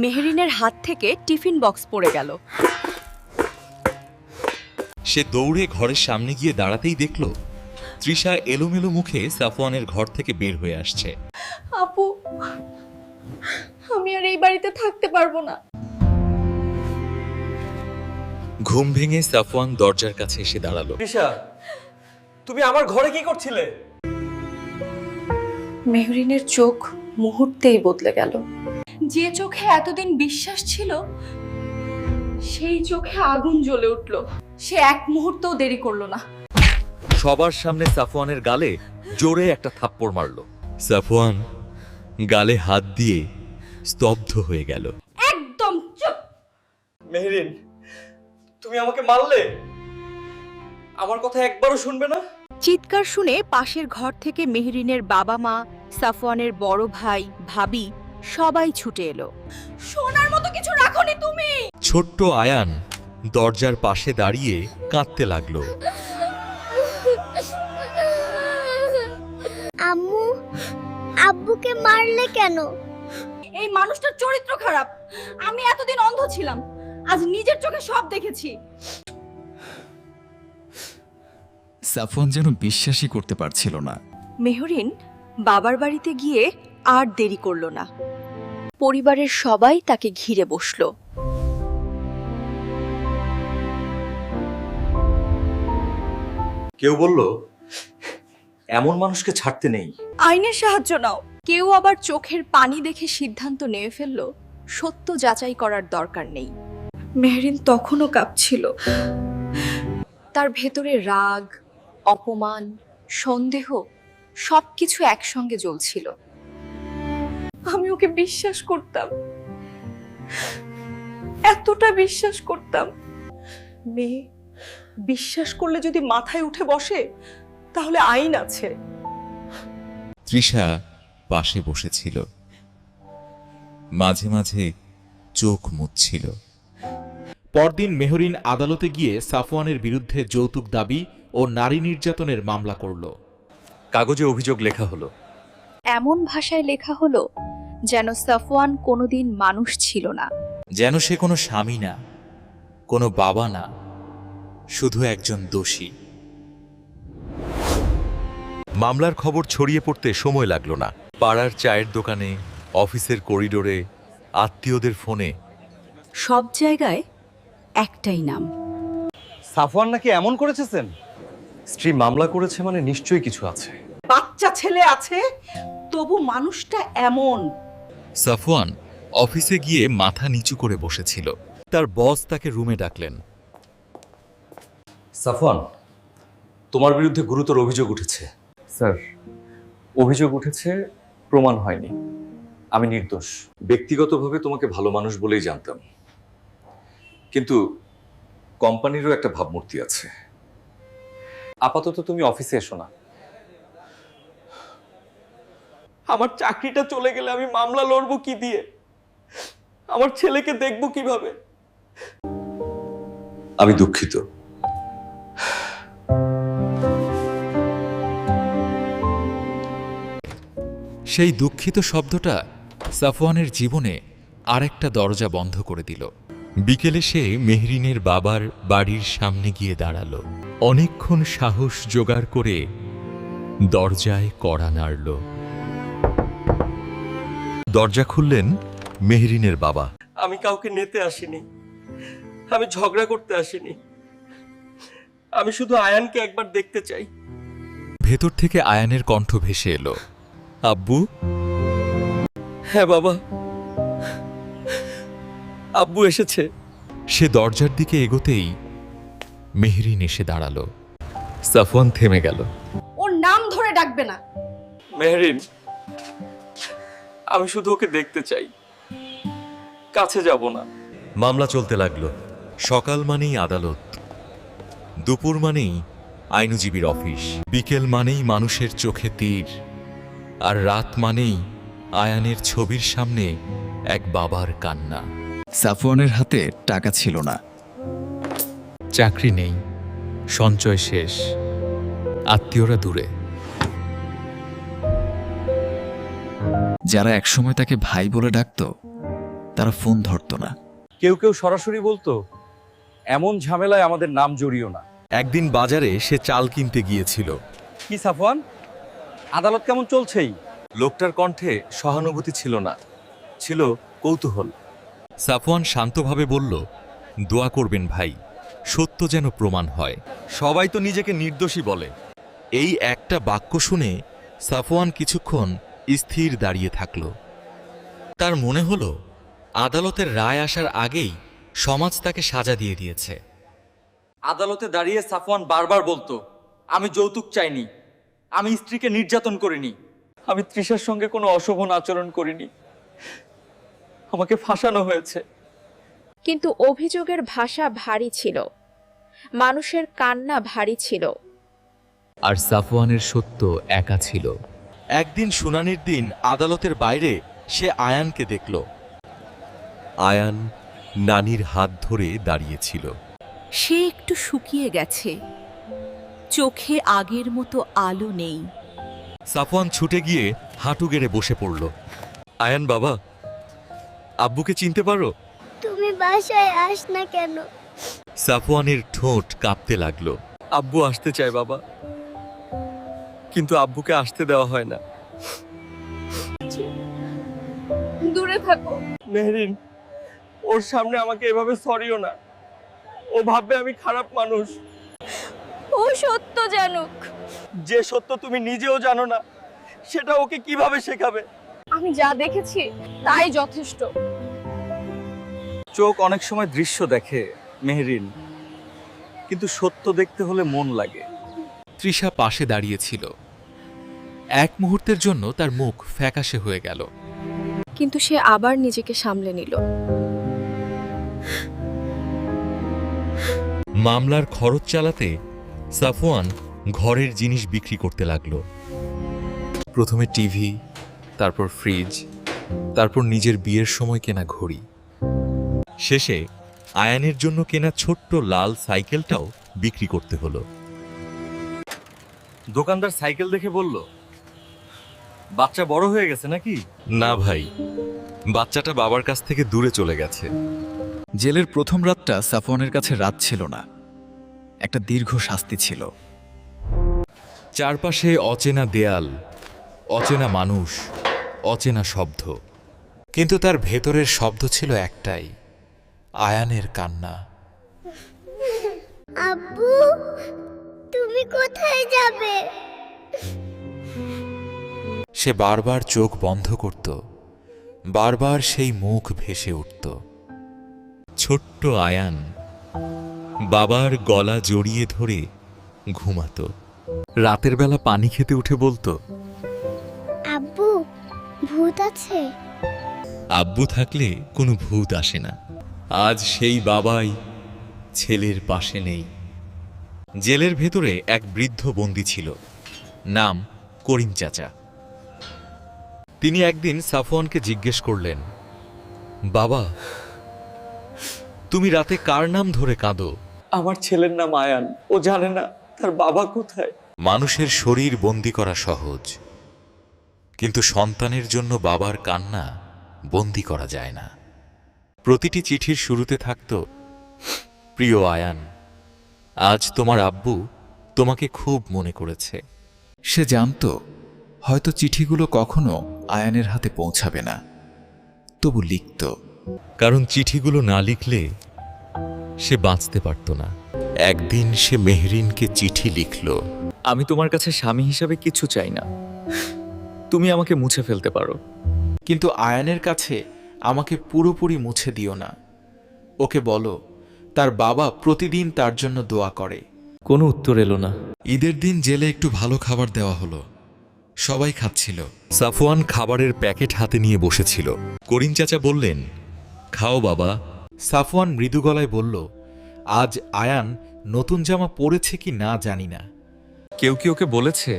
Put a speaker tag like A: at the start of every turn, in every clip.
A: মেহরিনের হাত থেকে tiffin box পড়ে গেল।
B: সে দৌড়ে ঘরের সামনে গিয়ে দাঁড়াতেই দেখল তৃষা এলোমেলো মুখে সাফওয়ানের ঘর থেকে বের হয়ে আসছে।
A: আপু, আমি আর এই বাড়িতে থাকতে পারবো না।
B: ঘুম ভেঙে সাফওয়ান দরজার কাছে এসে দাঁড়ালো।
C: তৃষা, তুমি আমার ঘরে কি করছিলে?
A: মেহরিনের চোখ মুহূর্তেই বদলে গেল। যে চোখে এতদিন বিশ্বাস ছিল, সেই চোখে আগুন জ্বলে উঠল। সে এক মুহূর্তও দেরি করলো না।
B: সবার সামনে সাফওয়ানের গালে জোরে একটা থাপ্পড় মারল। সাফওয়ান গালে হাত দিয়ে স্তব্ধ হয়ে গেল।
A: একদম চুপ।
C: মেহরিন, তুমি আমাকে মারলে? আমার কথা একবারও শুনবে না?
A: চিৎকার শুনে পাশের ঘর থেকে মেহরিনের বাবা মা, সাফওয়ানের বড় ভাই, ভাবি সবাই ছুটে এলো। সোনার মতো কিছু রাখোনি তুমি।
B: ছোট্ট আয়ান দরজার পাশে দাঁড়িয়ে কাঁদতে লাগলো।
D: আম্মু, আব্বুকে মারলে কেন?
A: এই মানুষটার চরিত্র খারাপ। আমি এতদিন অন্ধ ছিলাম, আজ নিজের চোখে সব দেখেছি।
E: সাফওয়ান যেন বিশ্বাসই করতে পারছিল না।
A: মেহরিন বাবার বাড়িতে গিয়ে আর দেরি করল না। পরিবারের সবাই তাকে ঘিরে বসল।
C: কেউ বলল এমন মানুষকে ছাড়তে নেই।
A: আইনের সাহায্য নাও। কেউ আবার চোখের পানি দেখে সিদ্ধান্ত নিয়ে ফেলল, সত্য যাচাই করার দরকার নেই। মেহরিন তখনও কাঁপছিল। তার ভেতরে রাগ, অপমান, সন্দেহ সবকিছু একসঙ্গে জ্বলছিল। আমি ওকে বিশ্বাস করতাম, এতটা বিশ্বাস করতাম।
F: মেয়ে বিশ্বাস করলে যদি মাথায় উঠে বসে, তাহলে আইন আছে।
B: তৃষা পাশে বসেছিল, মাঝে মাঝে চোখ মুছছিল।
G: পরদিন মেহরিন আদালতে গিয়ে সাফওয়ানের বিরুদ্ধে যৌতুক দাবি ও নারী নির্যাতনের মামলা করল।
B: কাগজে অভিযোগ লেখা হলো।
A: এমন ভাষায় লেখা হলো যেন সাফওয়ান কোনোদিন মানুষ ছিল না।
B: যেন সে কোনো স্বামী না, কোনো বাবা না, শুধু একজন দোষী। মামলার খবর ছড়িয়ে পড়তে সময় লাগলো না। পাড়ার চায়ের দোকানে, অফিসের করিডোরে, আত্মীয়দের ফোনে
A: সব জায়গায় একটাই নাম।
C: সাফওয়ান নাকি এমন করেছেন? স্ত্রী মামলা করেছে মানে নিশ্চয়ই কিছু আছে।
F: বাচ্চা ছেলে আছে, তবু মানুষটা এমন।
B: সাফওয়ান অফিসে গিয়ে মাথা নিচু করে বসেছিল। তার বস তাকে রুমে ডাকলেন।
C: সাফওয়ান, তোমার বিরুদ্ধে গুরুতর অভিযোগ উঠেছে। স্যার, অভিযোগ উঠেছে, প্রমাণ হয়নি। আমি নির্দোষ। ব্যক্তিগতভাবে তোমাকে ভালো মানুষ বলেই জানতাম, কিন্তু কোম্পানিরও একটা ভাবমূর্তি আছে। আপাতত তুমি অফিসে এসো না।
F: আমার চাকরিটা চলে গেলে আমি মামলা লড়বো কি দিয়ে? আমার ছেলেকে দেখবো কিভাবে?
C: আমি দুঃখিত।
B: সেই দুঃখিত শব্দটা সাফওয়ানের জীবনে আরেকটা দরজা বন্ধ করে দিল। বিকেলে সে মেহরিনের বাবার বাড়ির সামনে গিয়ে দাঁড়ালো। অনেকক্ষণ সাহস জোগাড় করে দরজায় কড়া নাড়ল। দরজা খুললেন মেহরিনের বাবা।
F: আমি কাউকে নিতে আসিনি, আমি ঝগড়া করতে আসিনি। আমি শুধু আয়ানকে একবার দেখতে চাই।
B: ভেতর থেকে আয়ানের কণ্ঠ ভেসে এলো, আব্বু।
F: হ্যাঁ বাবা, আব্বু এসেছে।
B: সে দরজার দিকে এগোতেই মেহরিন এসে দাঁড়ালো। সাফওয়ান থেমে গেল।
A: ওর নাম ধরে ডাকবে না।
F: মেহরিন, আমি শুধু ওকে দেখতে চাই, কাছে যাব না।
B: মামলা চলতে লাগলো। সকাল মানেই আদালত, দুপুর মানেই আইনজীবীর অফিস, বিকেল মানেই মানুষের চোখে তীর, আর রাত মানেই আয়ানের ছবির সামনে এক বাবার কান্না।
E: সাফওয়ানের হাতে টাকা ছিল না,
B: চাকরি নেই, সঞ্চয় শেষ, আত্মীয়রা দূরে।
E: যারা একসময় তাকে ভাই বলে ডাকত তারা ফোন ধরতো না।
C: কেউ কেউ সরাসরি বলতো, এমন ঝামেলায় আমাদের নাম জড়িও না।
B: একদিন বাজারে সে চাল কিনতে গিয়েছিল।
C: কি সাফওয়ান, আদালত কেমন চলছেই? লোকটার কণ্ঠে সহানুভূতি ছিল না, ছিল কৌতূহল।
B: সাফওয়ান শান্তভাবে বলল, দোয়া করবেন ভাই, সত্য যেন প্রমাণ হয়। সবাই তো নিজেকে নির্দোষী বলে। এই একটা বাক্য শুনে সাফওয়ান কিছুক্ষণ স্থির দাঁড়িয়ে থাকল। তার মনে হলো আদালতের রায় আসার আগেই সমাজ তাকে সাজা দিয়ে দিয়েছে।
C: আদালতে দাঁড়িয়ে সাফওয়ান বারবার বলতো, আমি যৌতুক চাইনি, আমি স্ত্রীকে নির্যাতন করিনি, আমি তৃষার সঙ্গে কোনো অশোভন আচরণ করিনি, আমাকে ফাঁসানো হয়েছে।
A: কিন্তু অভিযোগের ভাষা ভারী ছিল, মানুষের কান্না ভারী ছিল।
B: আর সাফওয়ানের সত্য একা ছিল। একদিন শুনানির দিন আদালতের বাইরে সে আয়ানকে দেখল। আয়ান নানির হাত ধরে দাঁড়িয়েছিল।
H: সে একটু শুকিয়ে গেছে, চোখে আগের মতো আলো নেই।
B: সাফওয়ান ছুটে গিয়ে হাঁটু গেড়ে বসে পড়ল। আয়ান বাবা, আব্বুকে চিনতে পারো?
D: তুমি বাসায় আস না কেন?
B: সাফওয়ানের ঠোঁট কাঁপতে লাগলো।
F: আব্বু আসতে চায় বাবা, কিন্তু আব্বুকে আসতে দেওয়া হয় না।
A: দূরে থাকো।
F: মেহরিন, ওর সামনে আমাকে এভাবে সরিও না। ও ভাববে আমি খারাপ মানুষ।
A: ও সত্য জানুক।
F: যে সত্য তুমি নিজেও জানো না, সেটা ওকে কিভাবে শেখাবে?
A: আমি যা দেখেছি তাই যথেষ্ট।
C: চোখ অনেক সময় দৃশ্য দেখে মেহরিন, কিন্তু সত্য দেখতে হলে মন লাগে।
B: তৃষা পাশে দাঁড়িয়েছিল। এক মুহূর্তের জন্য তার মুখ ফ্যাকাশে হয়ে গেল।
A: কিন্তু সে আবার নিজেকে সামলে নিল।
B: মামলার খরচ চালাতে সাফওয়ান ঘরের জিনিস বিক্রি করতে লাগলো। প্রথমে টিভি, তারপর ফ্রিজ, তারপর নিজের বিয়ের সময় কেনা ঘড়ি। শেষে আয়ানের জন্য কেনা ছোট্ট লাল সাইকেলটাও বিক্রি করতে হলো।
C: দোকানদার সাইকেল দেখে বলল, বাচ্চা বড় হয়ে গেছে নাকি?
B: না ভাই, বাচ্চাটা বাবার কাছ থেকে দূরে চলে গেছে।
E: জেলের প্রথম রাতটা সাফওয়ানের কাছে রাত ছিল না, একটা দীর্ঘ শাস্তি ছিল।
B: চারপাশে অচেনা দেয়াল, অচেনা মানুষ, অচেনা শব্দ, কিন্তু তার ভেতরের শব্দ ছিল একটাই, আয়ানের কান্না।
D: আব্বু, তুমি কোথায় যাবে?
B: সে বারবার চোখ বন্ধ করত, বারবার সেই মুখ ভেসে উঠত। ছোট্ট আয়ান বাবার গলা জড়িয়ে ধরে ঘুমাতো। রাতের বেলা পানি খেতে উঠে বলতো,
D: আব্বু, ভূত আছে?
B: আব্বু থাকলে কোনো ভূত আসে না। আজ সেই বাবাই ছেলের পাশে নেই। জেলের ভেতরে এক বৃদ্ধ বন্দী ছিল, নাম করিম চাচা। তিনি একদিন সাফওয়ানকে জিজ্ঞেস করলেন, বাবা, তুমি রাতে কার নাম ধরে কাঁদো?
F: আমার ছেলের নাম আয়ান, ও জানে না তার বাবা কোথায়।
B: মানুষের শরীর বন্দি করা সহজ, কিন্তু সন্তানের জন্য বাবার কান্না বন্দি করা যায় না। প্রতিটি চিঠির শুরুতে থাকত, প্রিয় আয়ান, আজ তোমার আব্বু তোমাকে খুব মনে করেছে।
E: সে জানত হয়তো চিঠিগুলো কখনো আয়ানের হাতে পৌঁছাবে না, তবু লিখত।
B: কারণ চিঠিগুলো না লিখলে সে বাঁচতে পারত না। একদিন সে মেহরিনকে চিঠি লিখল,
C: আমি তোমার কাছে স্বামী হিসাবে কিছু চাই না, তুমি আমাকে মুছে ফেলতে পারো।
G: কিন্তু আয়ানের কাছে আমাকে পুরোপুরি মুছে দিও না। ওকে বলো তার বাবা প্রতিদিন তার জন্য দোয়া করে।
C: কোনো উত্তর এলো না।
B: ঈদের দিন জেলে একটু ভালো খাবার দেওয়া হলো। সবাই খাচ্ছিল। সাফওয়ান খাবারের প্যাকেট হাতে নিয়ে বসেছিল। করিম চাচা বললেন, খাও বাবা।
G: সাফওয়ান মৃদু গলায় বলল, আজ আয়ান নতুন জামা পরেছে কি না জানি না।
C: কেউ কি ওকে বলেছে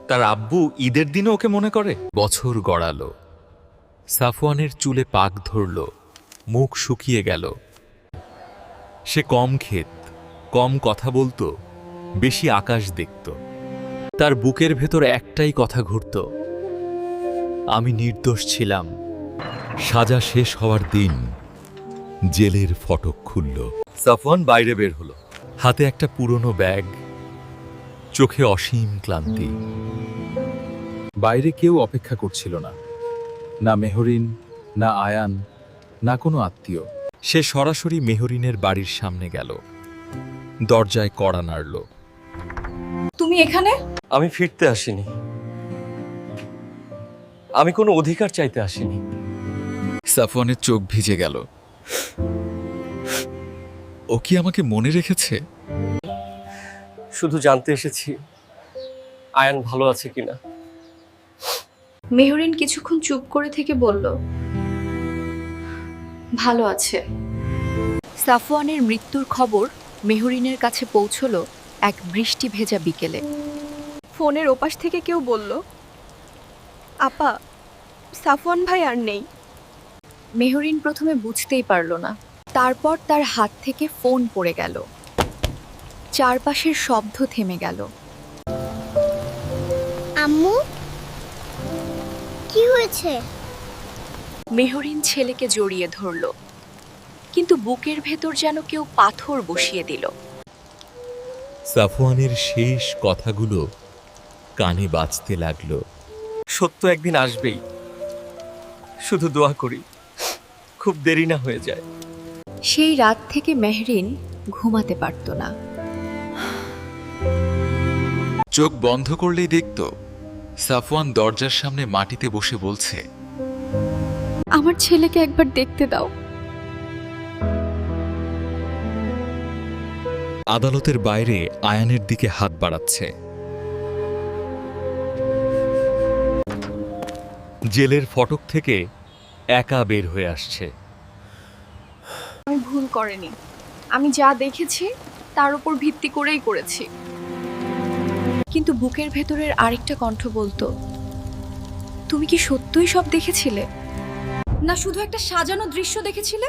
C: তার আব্বু ঈদের দিনও ওকে মনে করে?
B: বছর গড়ালো। সাফওয়ানের চুলে পাক ধরল, মুখ শুকিয়ে গেল। সে কম খেত, কম কথা বলতো, বেশি আকাশ দেখত। তার বুকের ভেতর একটাই কথা ঘুরত, আমি নির্দোষ ছিলাম, সাজা শেষ হওয়ার দিন জেলের ফটক খুলল। সাফওয়ান বাইরে বের হলো, হাতে একটা পুরনো ব্যাগ, চোখে অসীম ক্লান্তি।
E: বাইরে কেউ অপেক্ষা করছিল না, না মেহরিন, না আয়ান, না কোনো আত্মীয়।
B: সে সরাসরি মেহরিনের বাড়ির সামনে গেল, দরজায় কড়া নাড়ল।
A: তুমি এখানে?
F: আমি ফিরতে আসিনি, আমি কোনো অধিকার চাইতে আসিনি।
E: সাফওয়ানের চোখ ভিজে গেল। ও কি আমাকে মনে রেখেছে?
F: শুধু জানতে এসেছি আয়ান ভালো আছে কিনা।
A: মেহরিন কিছুক্ষণ চুপ করে থেকে বলল, ভালো আছে।
H: সাফওয়ানের মৃত্যুর খবর মেহরিনের কাছে পৌঁছলো এক বৃষ্টি ভেজা বিকেলে।
A: ফোনের ওপাশ থেকে কেউ বলল, আপা, সাফওয়ান ভাই আর নেই।
H: মেহরিন প্রথমে বুঝতেই পারল না, তারপর তার হাত থেকে ফোন পড়ে গেল। চারপাশের শব্দ থেমে গেল।
D: আম্মু, কি হয়েছে?
H: মেহরিন ছেলেকে জড়িয়ে ধরল, কিন্তু বুকের ভেতর যেন কেউ পাথর বসিয়ে দিল।
B: সাফওয়ানের শেষ কথাগুলো কানে বাজতে লাগলো।
F: সত্য একদিন আসবেই, শুধু দোয়া করি খুব দেরি না হয়ে যায়।
H: সেই রাত থেকে মেহরিন ঘুমাতে পারত না।
E: চোখ বন্ধ করলেই দেখত সাফওয়ান দরজার সামনে মাটিতে বসে বলছে,
A: আমার ছেলেকে একবার দেখতে দাও।
B: আদালতের বাইরে আয়ানের দিকে হাত বাড়াচ্ছে। জেলের ফটক থেকে একা বের হয়ে আসছে।
A: আমি ভুল করিনি, আমি যা দেখেছি তার উপর ভিত্তি করেই করেছি।
H: কিন্তু বুকের ভেতরের আরেকটা কণ্ঠ বলতো, তুমি কি সত্যই সব দেখেছিলে,
A: না শুধু একটা সাজানো দৃশ্য দেখেছিলে?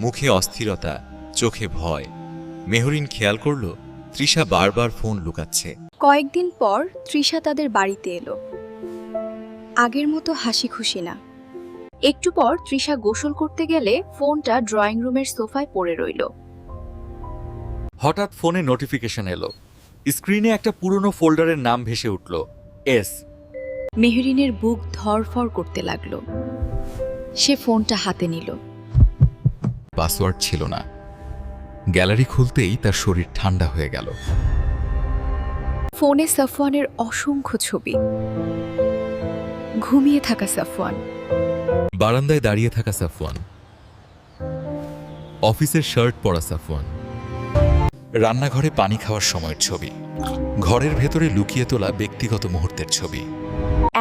B: মুখে অস্থিরতা, চোখে ভয়। মেহরিন খেয়াল করল তৃষা বারবার ফোন লুকাচ্ছে।
A: কয়েকদিন পর তৃষা তাদের বাড়িতে এলো। আগের মতো হাসি খুশি না। একটু পর তৃষা গোসল করতে গেলে ফোনটা ড্রয়িং রুমের সোফায় পড়ে রইল।
B: হঠাৎ ফোনে নোটিফিকেশন এলো। স্ক্রিনে একটা পুরনো ফোল্ডারের নাম ভেসে উঠল, এস।
H: মেহরিনের বুক ধড়ফড় করতে লাগলো। সে ফোনটা হাতে নিল।
E: পাসওয়ার্ড ছিল না। গ্যালারি খুলতেই তার শরীর ঠান্ডা হয়ে গেল।
H: ফোনে সাফওয়ানের অসংখ্য ছবি। ঘুমিয়ে থাকা সাফওয়ান,
B: বারান্দায় দাঁড়িয়ে থাকা সাফওয়ান, অফিসের শার্ট পরা সাফওয়ান,
E: রান্নাঘরে পানি খাওয়ার সময়ের ছবি, ঘরের ভেতরে লুকিয়ে তোলা ব্যক্তিগত মুহূর্তের ছবি।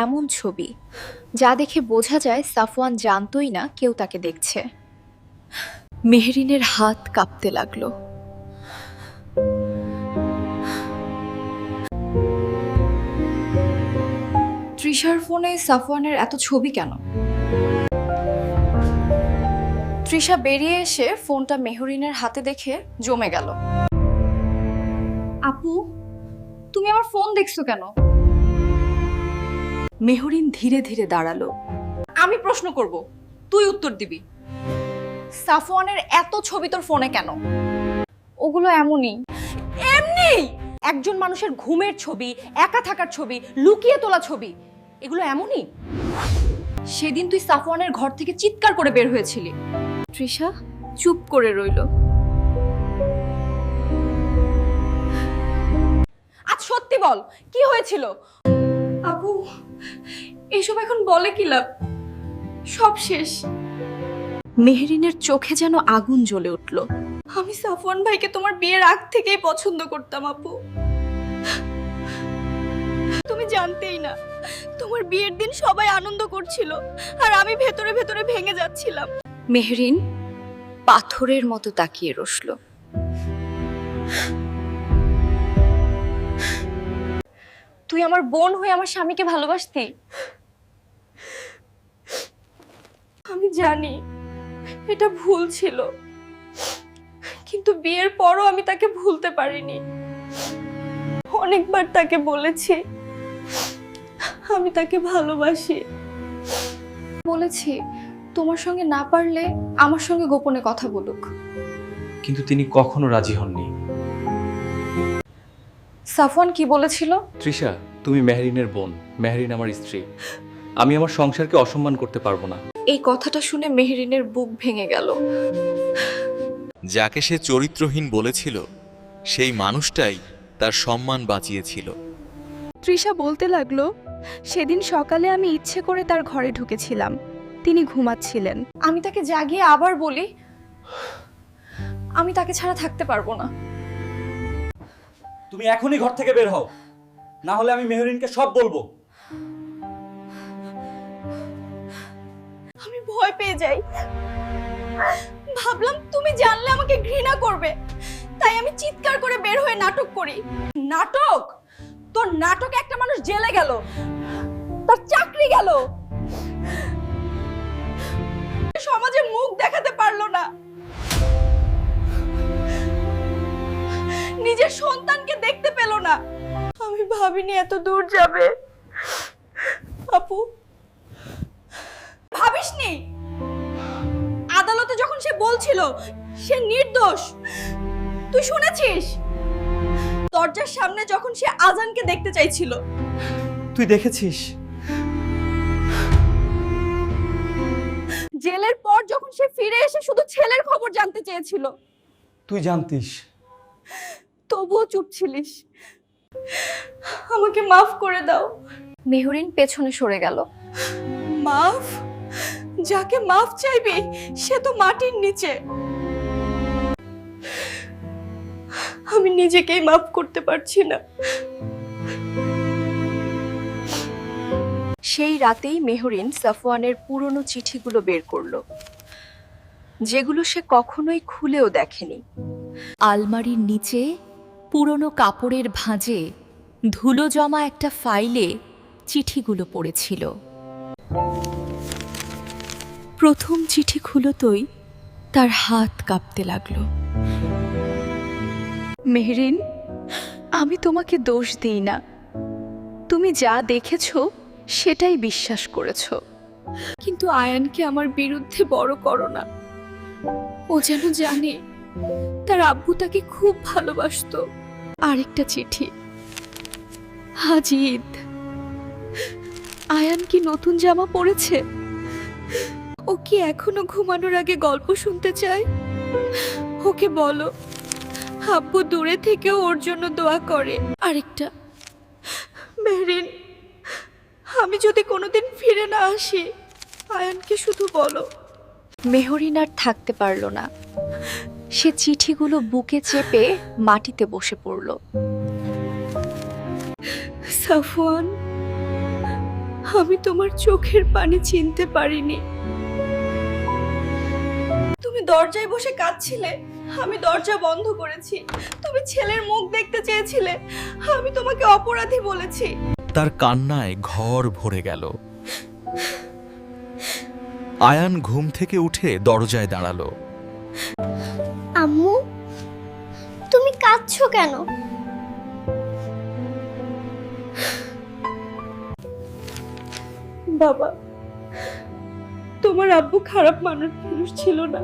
A: এমন ছবি যা দেখে বোঝা যায় সাফওয়ান জানতই না কেউ তাকে দেখছে।
H: মেহরিনের হাত কাঁপতে লাগলো।
A: তৃষার ফোনে সাফওয়ানের এত ছবি কেন? তৃষা বেরিয়ে এসে ফোনটা মেহরিনের হাতে দেখে জমে গেল। আপু, তুমি আমার ফোন দেখছো কেন?
H: মেহরিন ধীরে ধীরে দাঁড়ালো।
A: আমি প্রশ্ন করব, তুই উত্তর দিবি। সাফওয়ানের এত ছবি তোর ফোনে কেন? ওগুলো এমনই। এমনি একজন মানুষের ঘুমের ছবি, একা থাকার ছবি, লুকিয়ে তোলা ছবি, এগুলো এমনই। সেদিন তুই সাফওয়ানের ঘর থেকে চিৎকার করে বের হয়েছিলি। তৃষা চুপ করে রইল। আজ সত্যি বল, কি হয়েছিল? আপু, এসব এখন বলে কি লাভ? সব শেষ।
H: মেহরিনের চোখে যেন আগুন জ্বলে উঠল।
A: আমি সাফওয়ান ভাইকে তোমার বিয়ের আগ থেকেই পছন্দ করতাম আপু। তুমি জানতেই না, তোমার বিয়ের দিন সবাই আনন্দ করছিল আর আমি ভেতরে ভেতরে ভেঙে যাচ্ছিলাম।
H: মেহরিন পাথরের মতো তাকিয়ে রইল।
A: তুই আমার বোন হয়ে আমার স্বামীকে ভালোবাসতি। আমি জানি এটা ভুল ছিল, কিন্তু বিয়ের পরও আমি তাকে ভুলতে পারিনি। অনেকবার তাকে বলেছি আমি তাকে ভালোবাসি। বলেছি তোমার সঙ্গে না পারলে আমার সঙ্গে গোপনে কথা বলুক।
C: কিন্তু তিনি কখনো রাজি হননি।
A: সাফওয়ান কি বলেছিল?
C: তৃষা, তুমি মেহরিনের বোন, মেহরিন আমার স্ত্রী। আমি আমার সংসারকে অসম্মান করতে পারবো না।
A: এই কথাটা শুনে মেহরিনের বুক ভেঙে গেল।
B: যাকে সে চরিত্রহীন বলেছিল সেই মানুষটাই তার সম্মান বাঁচিয়েছিল।
I: তৃষা বলতে লাগলো, সেদিন সকালে আমি ইচ্ছে করে তার ঘরে ঢুকেছিলাম, তিনি ঘুমাচ্ছিলেন।
A: আমি তাকে জাগিয়ে আবার বলি আমি তাকে ছাড়া থাকতে পারবো না।
J: তুমি এখনই ঘর থেকে বের হও, না হলে আমি মেহরিনকে সব বলবো।
A: আমি ভয় পেয়ে যাই। ভাবলাম তুমি জানলে আমাকে ঘৃণা করবে, তাই আমি চিৎকার করে বের হয়ে নাটক করি। নাটক? তোর নাটকে একটা মানুষ জেলে গেল, তার চাকরি গেল, সমাজে মুখ দেখাতে পারলো না, নিজের সন্তানকে দেখতে পেল না। আমি ভাবিনি এত দূর যাবে। আপু, ভাবিসনি আদালতে যখন সে বলছিল সে নির্দোষ, তুই শুনেছিস? দরজার সামনে যখন সে আজানকে দেখতে চাইছিল,
J: তুই দেখেছিস?
A: জেলের পর যখন সে ফিরে এসে শুধু ছেলের খবর জানতে চেয়েছিল,
J: তুই জানতিস?
A: তবুও চুপ ছিলিস। আমাকে মাফ করে দাও। মেহরিন পেছনে সরে গেল। মাফ? যাকে মাফ চাইবি সে তো মাটির নিচে। আমি নিজেকেই মাফ করতে পারছি না। সেই রাতেই মেহরিন সাফওয়ানের পুরনো চিঠিগুলো বের করলো, যেগুলো সে কখনোই খুলেও দেখেনি।
H: আলমারির নিচে পুরনো কাপড়ের ভাঁজে ধুলো জমা একটা ফাইলে চিঠিগুলো পড়েছিল। প্রথম চিঠি খুলতই তার হাত কাঁপতে লাগলো।
I: মেহরিন, আমি তোমাকে দোষ দিই না, তুমি যা দেখেছো সেটাই বিশ্বাস করেছো।
A: কিন্তু আয়ানকে আমার বিরুদ্ধে বড় করো না। ও যেন জানে তার আব্বু তাকে খুব ভালোবাসতো। আরেকটা চিঠি। আজ ঈদ, আয়ান কি নতুন জামা পরেছে? ও কি এখনো ঘুমানোর আগে গল্প শুনতে চায়? ওকে বলো আব্বু দূরে থেকেও ওর জন্য দোয়া করে। আরেকটা। মেহরিন, আমি যদি কোনোদিন ফিরে না আসি, আয়ানকে শুধু বলো।
H: মেহরিন আর থাকতে পারল না। সে চিঠিগুলো বুকে চেপে মাটিতে বসে পড়ল।
A: সাফওয়ান, আমি তোমার চোখের পানি চিনতে পারিনি। তুমি দরজায় বসে কাঁদছিলে, আমি দরজা বন্ধ করেছি। তুমি ছেলের মুখ দেখতে চেয়েছিলে, আমি তোমাকে অপরাধী বলেছি।
B: তার কান্নায় ঘর ভরে গেল। আয়ান ঘুম থেকে উঠে দরজায় দাঁড়ালো।
D: আম্মু, তুমি কাঁদছো কেন?
A: বাবা, তোমার আব্বু খারাপ মানুষ ছিল না।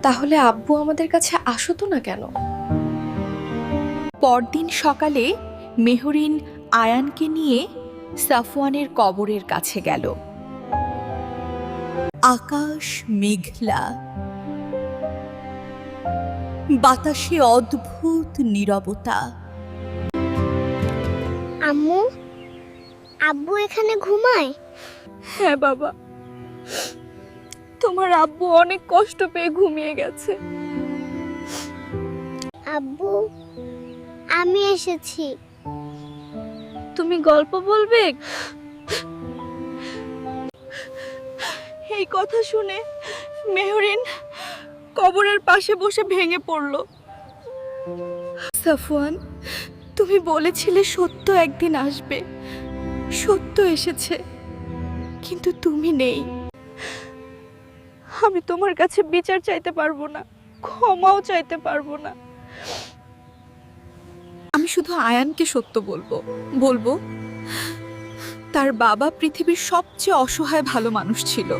A: তাহলে আব্বু আমাদের কাছে আসতো না কেন?
H: পরদিন সকালে মেহরিন আয়ানকে নিয়ে সাফওয়ানের কবরের কাছে গেল। আকাশ মেঘলা, বাতাসে অদ্ভুত নীরবতা।
D: আম্মু, আব্বু এখানে ঘুমায়?
A: হ্যাঁ বাবা, তোমার আব্বু অনেক কষ্ট পেয়ে ঘুমিয়ে গেছে।
D: আব্বু, আমি এসেছি।
A: তুমি গল্প বলবে? এই কথা শুনে মেহরিন কবরের পাশে বসে ভেঙে পড়ল। সাফওয়ান, তুমি বলেছিলে সত্য একদিন আসবে। সত্য এসেছে, কিন্তু তুমি নেই। আমি তোমার কাছে বিচার চাইতে পারবো না, ক্ষমাও চাইতে পারবো না। আমি শুধু আয়ানকে সত্য বলবো বলবো তার বাবা পৃথিবীর সবচেয়ে অসহায় ভালো মানুষ ছিল।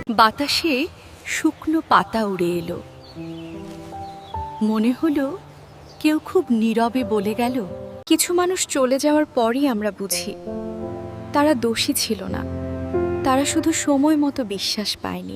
H: বাতাসে শুকনো পাতা উড়ে এলো। মনে হলো কেউ খুব নীরবে বলে গেল।
A: কিছু মানুষ চলে যাওয়ার পরই আমরা বুঝি তারা দোষী ছিল না, তারা শুধু সময় মতো বিশ্বাস পায়নি।